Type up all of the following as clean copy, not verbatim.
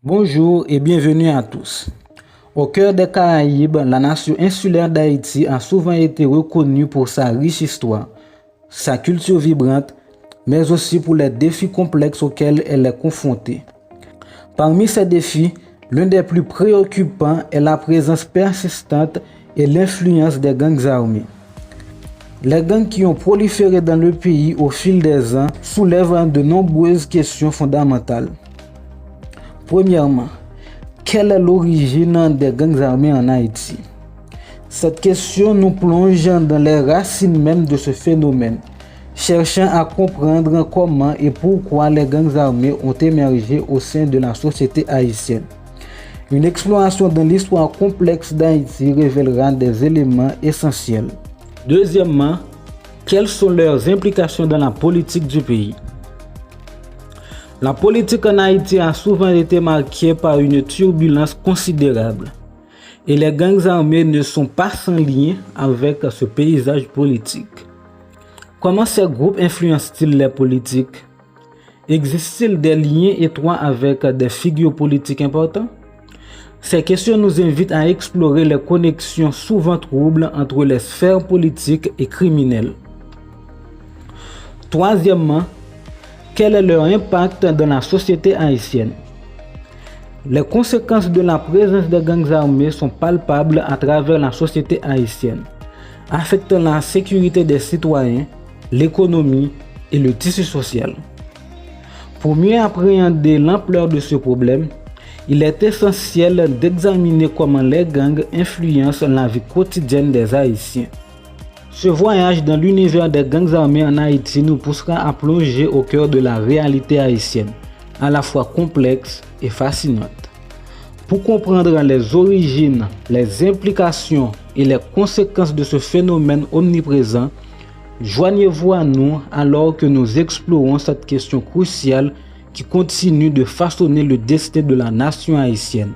Bonjour et bienvenue à tous. Au cœur des Caraïbes, la nation insulaire d'Haïti a souvent été reconnue pour sa riche histoire, sa culture vibrante, mais aussi pour les défis complexes auxquels elle est confrontée. Parmi ces défis, l'un des plus préoccupants est la présence persistante et l'influence des gangs armés. Les gangs qui ont proliféré dans le pays au fil des ans soulèvent de nombreuses questions fondamentales. Premièrement, quelle est l'origine des gangs armés en Haïti? Cette question nous plonge dans les racines même de ce phénomène, cherchant à comprendre comment et pourquoi les gangs armés ont émergé au sein de la société haïtienne. Une exploration dans l'histoire complexe d'Haïti révélera des éléments essentiels. Deuxièmement, quelles sont leurs implications dans la politique du pays? La politique en Haïti a souvent été marquée par une turbulence considérable et les gangs armés ne sont pas sans lien avec ce paysage politique. Comment ces groupes influencent-ils les politiques? Existe-t-il des liens étroits avec des figures politiques importantes? Ces questions nous invitent à explorer les connexions souvent troubles entre les sphères politiques et criminelles. Troisièmement, quel est leur impact dans la société haïtienne? Les conséquences de la présence des gangs armés sont palpables à travers la société haïtienne, affectant la sécurité des citoyens, l'économie et le tissu social. Pour mieux appréhender l'ampleur de ce problème, il est essentiel d'examiner comment les gangs influencent la vie quotidienne des Haïtiens. Ce voyage dans l'univers des gangs armés en Haïti nous poussera à plonger au cœur de la réalité haïtienne, à la fois complexe et fascinante. Pour comprendre les origines, les implications et les conséquences de ce phénomène omniprésent, joignez-vous à nous alors que nous explorons cette question cruciale qui continue de façonner le destin de la nation haïtienne.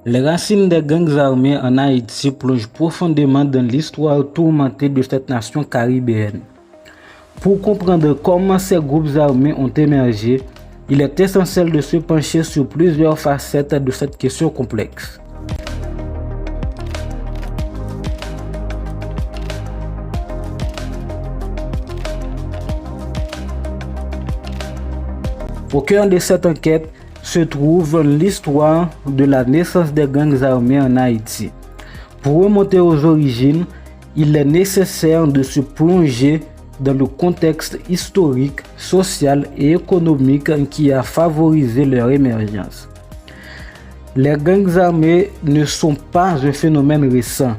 Les racines des gangs armés en Haïti plongent profondément dans l'histoire tourmentée de cette nation caribéenne. Pour comprendre comment ces groupes armés ont émergé, il est essentiel de se pencher sur plusieurs facettes de cette question complexe. Au cœur de cette enquête se trouve l'histoire de la naissance des gangs armés en Haïti. Pour remonter aux origines, il est nécessaire de se plonger dans le contexte historique, social et économique qui a favorisé leur émergence. Les gangs armés ne sont pas un phénomène récent.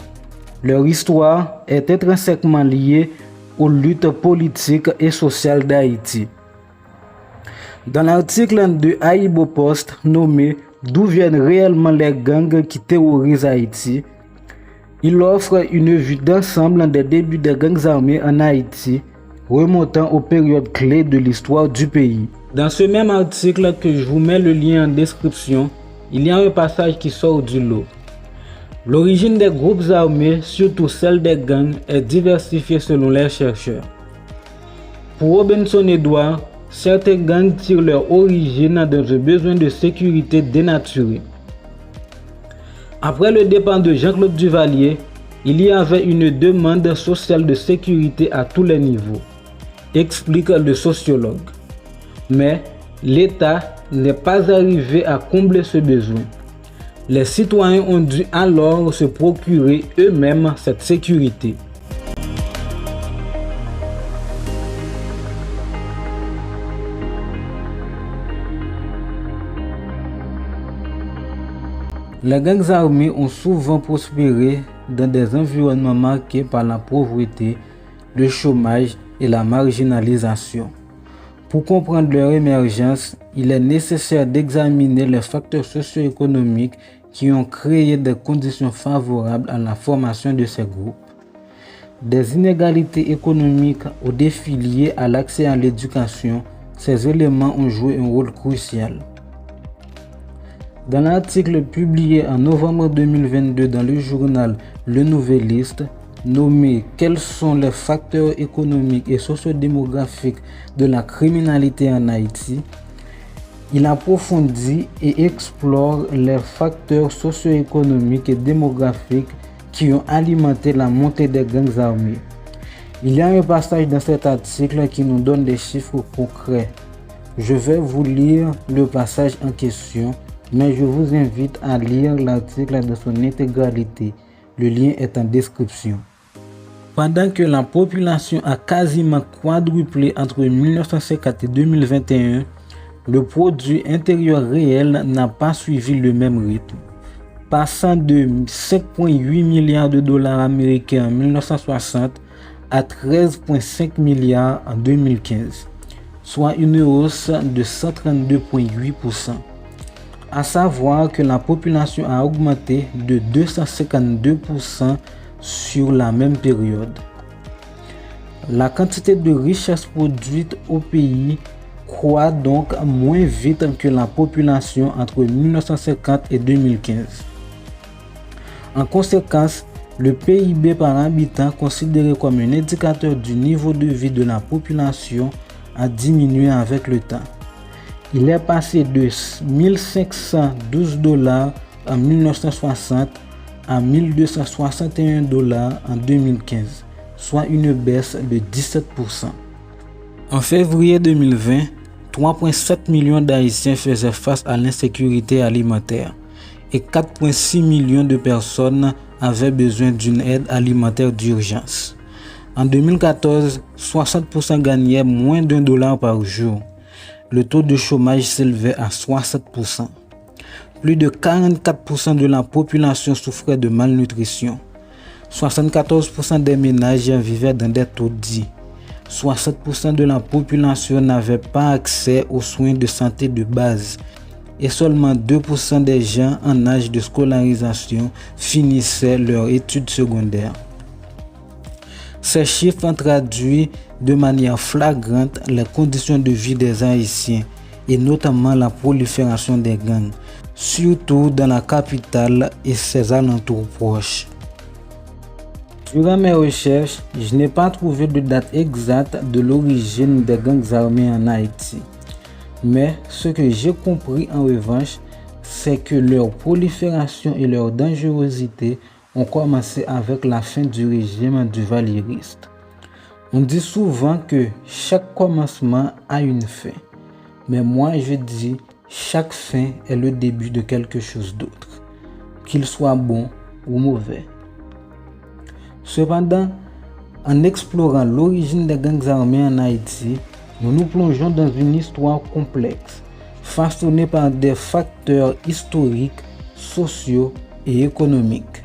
Leur histoire est intrinsèquement liée aux luttes politiques et sociales d'Haïti. Dans l'article de Haïbo Post nommé « D'où viennent réellement les gangs qui terrorisent Haïti ?», il offre une vue d'ensemble des débuts des gangs armés en Haïti, remontant aux périodes clés de l'histoire du pays. Dans ce même article que je vous mets le lien en description, il y a un passage qui sort du lot. L'origine des groupes armés, surtout celle des gangs, est diversifiée selon les chercheurs. Pour Robinson Edouard, certains gangs tirent leur origine dans un besoin de sécurité dénaturé. Après le départ de Jean-Claude Duvalier, il y avait une demande sociale de sécurité à tous les niveaux, explique le sociologue. Mais l'État n'est pas arrivé à combler ce besoin. Les citoyens ont dû alors se procurer eux-mêmes cette sécurité. Les gangs armés ont souvent prospéré dans des environnements marqués par la pauvreté, le chômage et la marginalisation. Pour comprendre leur émergence, il est nécessaire d'examiner les facteurs socio-économiques qui ont créé des conditions favorables à la formation de ces groupes. Des inégalités économiques aux défis liés à l'accès à l'éducation, ces éléments ont joué un rôle crucial. Dans l'article publié en novembre 2022 dans le journal Le Nouvelliste, nommé Quels sont les facteurs économiques et sociodémographiques de la criminalité en Haïti, il approfondit et explore les facteurs socio-économiques et démographiques qui ont alimenté la montée des gangs armés. Il y a un passage dans cet article qui nous donne des chiffres concrets. Je vais vous lire le passage en question, mais je vous invite à lire l'article dans son intégralité. Le lien est en description. Pendant que la population a quasiment quadruplé entre 1950 et 2021, le produit intérieur réel n'a pas suivi le même rythme, passant de 5,8 milliards de dollars américains en 1960 à 13,5 milliards en 2015, soit une hausse de 132,8%. À savoir que la population a augmenté de 252% sur la même période. La quantité de richesse produite au pays croît donc moins vite que la population entre 1950 et 2015. En conséquence, le PIB par habitant, considéré comme un indicateur du niveau de vie de la population, a diminué avec le temps. Il est passé de 1512 dollars en 1960 à 1261 dollars en 2015, soit une baisse de 17%. En février 2020, 3,7 millions d'Haïtiens faisaient face à l'insécurité alimentaire et 4,6 millions de personnes avaient besoin d'une aide alimentaire d'urgence. En 2014, 60% gagnaient moins d'$1 par jour. Le taux de chômage s'élevait à 60%. Plus de 44% de la population souffrait de malnutrition. 74% des ménages vivaient dans des taudis. 60% de la population n'avait pas accès aux soins de santé de base et seulement 2% des gens en âge de scolarisation finissaient leurs études secondaires. Ces chiffres traduisent de manière flagrante les conditions de vie des Haïtiens et notamment la prolifération des gangs, surtout dans la capitale et ses alentours proches. Durant mes recherches, je n'ai pas trouvé de date exacte de l'origine des gangs armés en Haïti. Mais ce que j'ai compris en revanche, c'est que leur prolifération et leur dangerosité ont commencé avec la fin du régime du valériste. On dit souvent que chaque commencement a une fin. Mais moi je dis chaque fin est le début de quelque chose d'autre, qu'il soit bon ou mauvais. Cependant, en explorant l'origine des gangs armés en Haïti, nous nous plongeons dans une histoire complexe, façonnée par des facteurs historiques, sociaux et économiques.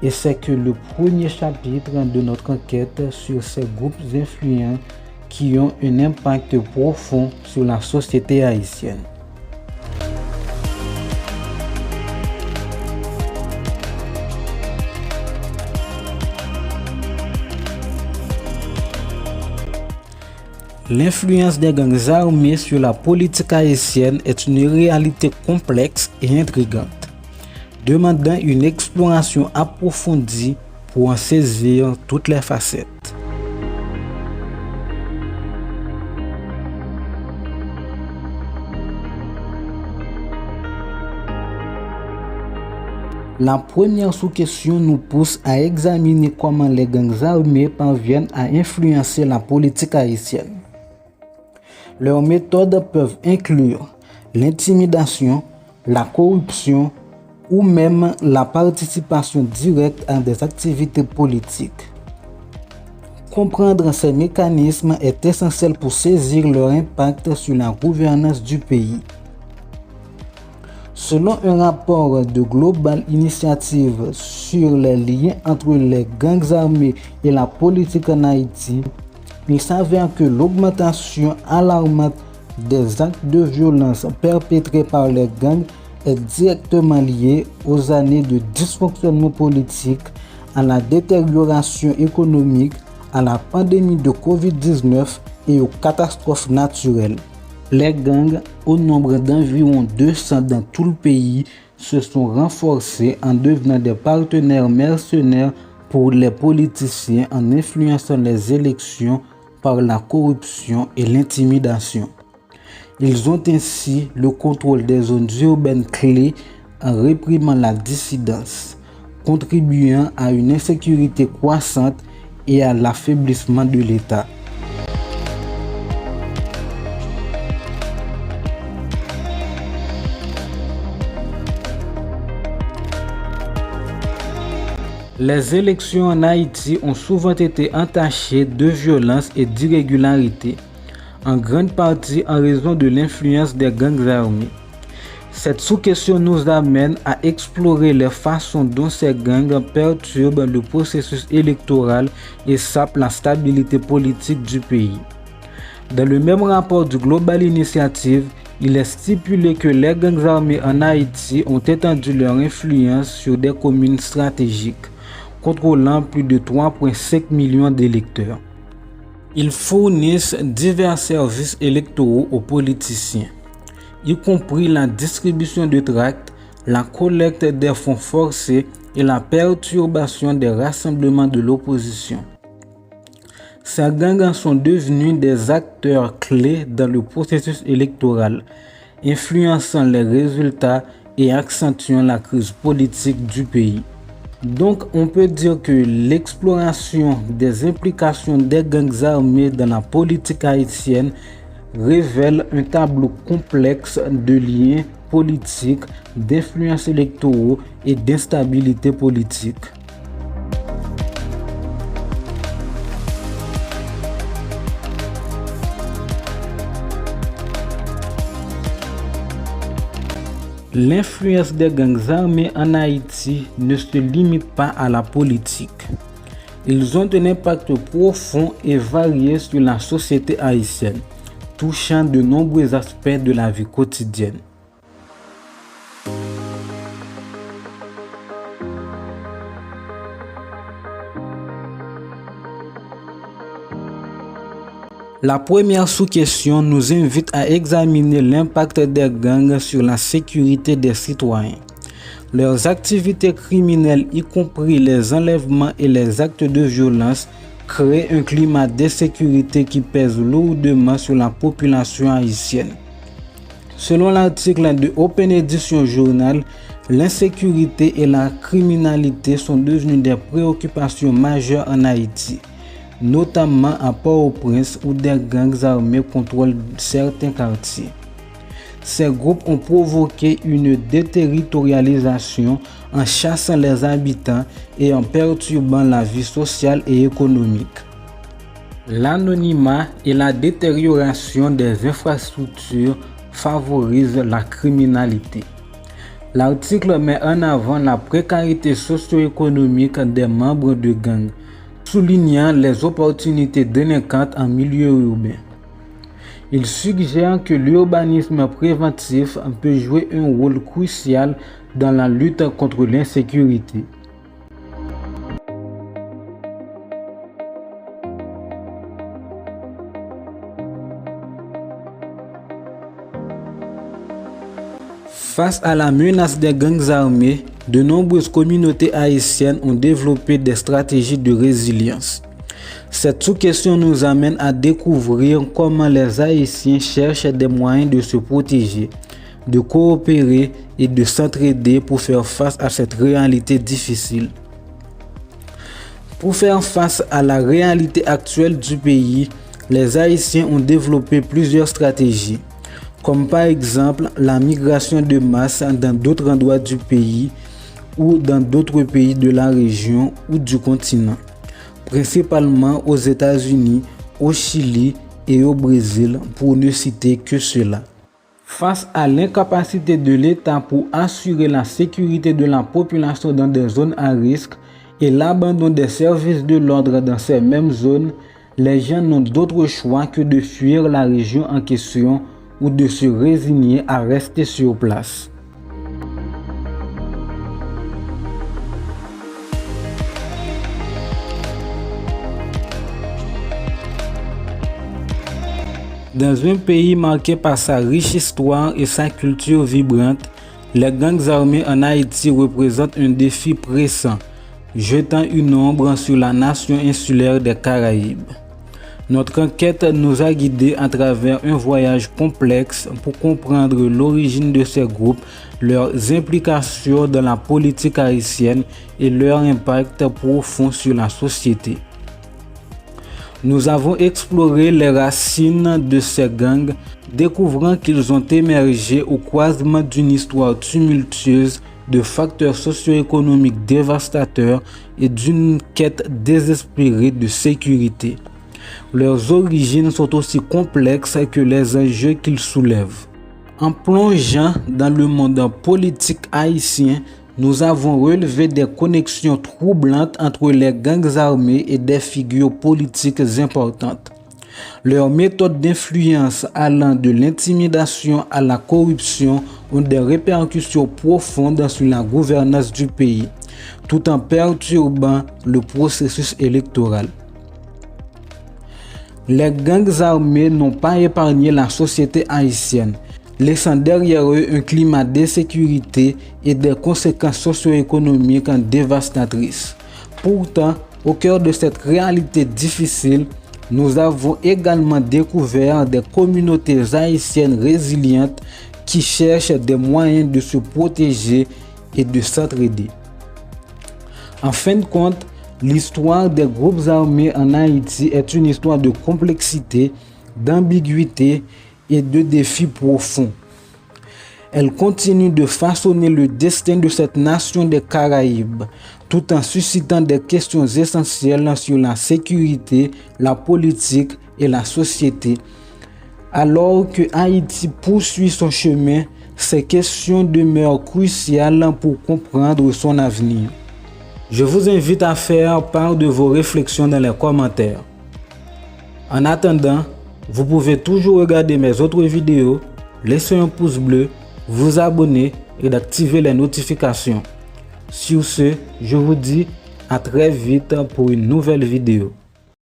Et c'est que le premier chapitre de notre enquête sur ces groupes influents qui ont un impact profond sur la société haïtienne. L'influence des gangs armés sur la politique haïtienne est une réalité complexe et intrigante, demandant une exploration approfondie pour en saisir toutes les facettes. La première sous-question nous pousse à examiner comment les gangs armés parviennent à influencer la politique haïtienne. Leurs méthodes peuvent inclure l'intimidation, la corruption ou même la participation directe à des activités politiques. Comprendre ces mécanismes est essentiel pour saisir leur impact sur la gouvernance du pays. Selon un rapport de Global Initiative sur les liens entre les gangs armés et la politique en Haïti, il s'avère que l'augmentation alarmante des actes de violence perpétrés par les gangs est directement liée aux années de dysfonctionnement politique, à la détérioration économique, à la pandémie de Covid-19 et aux catastrophes naturelles. Les gangs, au nombre d'environ 200 dans tout le pays, se sont renforcés en devenant des partenaires mercenaires pour les politiciens en influençant les élections par la corruption et l'intimidation. Ils ont ainsi le contrôle des zones urbaines clés en réprimant la dissidence, contribuant à une insécurité croissante et à l'affaiblissement de l'État. Les élections en Haïti ont souvent été entachées de violence et d'irrégularités, en grande partie en raison de l'influence des gangs armés. Cette sous-question nous amène à explorer les façons dont ces gangs perturbent le processus électoral et sapent la stabilité politique du pays. Dans le même rapport du Global Initiative, il est stipulé que les gangs armés en Haïti ont étendu leur influence sur des communes stratégiques, contrôlant plus de 3,5 millions d'électeurs. Ils fournissent divers services électoraux aux politiciens, y compris la distribution de tracts, la collecte des fonds forcés et la perturbation des rassemblements de l'opposition. Ces gangs sont devenus des acteurs clés dans le processus électoral, influençant les résultats et accentuant la crise politique du pays. Donc, on peut dire que l'exploration des implications des gangs armés dans la politique haïtienne révèle un tableau complexe de liens politiques, d'influences électoraux et d'instabilité politique. L'influence des gangs armés en Haïti ne se limite pas à la politique. Ils ont un impact profond et varié sur la société haïtienne, touchant de nombreux aspects de la vie quotidienne. La première sous-question nous invite à examiner l'impact des gangs sur la sécurité des citoyens. Leurs activités criminelles, y compris les enlèvements et les actes de violence, créent un climat d'insécurité qui pèse lourdement sur la population haïtienne. Selon l'article de Open Edition Journal, l'insécurité et la criminalité sont devenues des préoccupations majeures en Haïti, notamment à Port-au-Prince où des gangs armés contrôlent certains quartiers. Ces groupes ont provoqué une déterritorialisation en chassant les habitants et en perturbant la vie sociale et économique. L'anonymat et la détérioration des infrastructures favorisent la criminalité. L'article met en avant la précarité socio-économique des membres de gangs, soulignant les opportunités délinquantes en milieu urbain. Il suggère que l'urbanisme préventif peut jouer un rôle crucial dans la lutte contre l'insécurité. Face à la menace des gangs armés, de nombreuses communautés haïtiennes ont développé des stratégies de résilience. Cette sous-question nous amène à découvrir comment les Haïtiens cherchent des moyens de se protéger, de coopérer et de s'entraider pour faire face à cette réalité difficile. Pour faire face à la réalité actuelle du pays, les Haïtiens ont développé plusieurs stratégies, comme par exemple la migration de masse dans d'autres endroits du pays ou dans d'autres pays de la région ou du continent, principalement aux États-Unis, au Chili et au Brésil, pour ne citer que cela. Face à l'incapacité de l'État pour assurer la sécurité de la population dans des zones à risque et l'abandon des services de l'ordre dans ces mêmes zones, les gens n'ont d'autre choix que de fuir la région en question ou de se résigner à rester sur place. Dans un pays marqué par sa riche histoire et sa culture vibrante, les gangs armés en Haïti représentent un défi pressant, jetant une ombre sur la nation insulaire des Caraïbes. Notre enquête nous a guidés à travers un voyage complexe pour comprendre l'origine de ces groupes, leurs implications dans la politique haïtienne et leur impact profond sur la société. Nous avons exploré les racines de ces gangs, découvrant qu'ils ont émergé au croisement d'une histoire tumultueuse, de facteurs socio-économiques dévastateurs et d'une quête désespérée de sécurité. Leurs origines sont aussi complexes que les enjeux qu'ils soulèvent. En plongeant dans le monde politique haïtien, nous avons relevé des connexions troublantes entre les gangs armés et des figures politiques importantes. Leurs méthodes d'influence allant de l'intimidation à la corruption ont des répercussions profondes sur la gouvernance du pays, tout en perturbant le processus électoral. Les gangs armés n'ont pas épargné la société haïtienne, laissant derrière eux un climat d'insécurité et des conséquences socio-économiques dévastatrices. Pourtant, au cœur de cette réalité difficile, nous avons également découvert des communautés haïtiennes résilientes qui cherchent des moyens de se protéger et de s'entraider. En fin de compte, l'histoire des groupes armés en Haïti est une histoire de complexité, d'ambiguïté et de défis profonds. Elle continue de façonner le destin de cette nation des Caraïbes, tout en suscitant des questions essentielles sur la sécurité, la politique et la société. Alors que Haïti poursuit son chemin, ces questions demeurent cruciales pour comprendre son avenir. Je vous invite à faire part de vos réflexions dans les commentaires. En attendant, vous pouvez toujours regarder mes autres vidéos, laisser un pouce bleu, vous abonner et d'activer les notifications. Sur ce, je vous dis à très vite pour une nouvelle vidéo.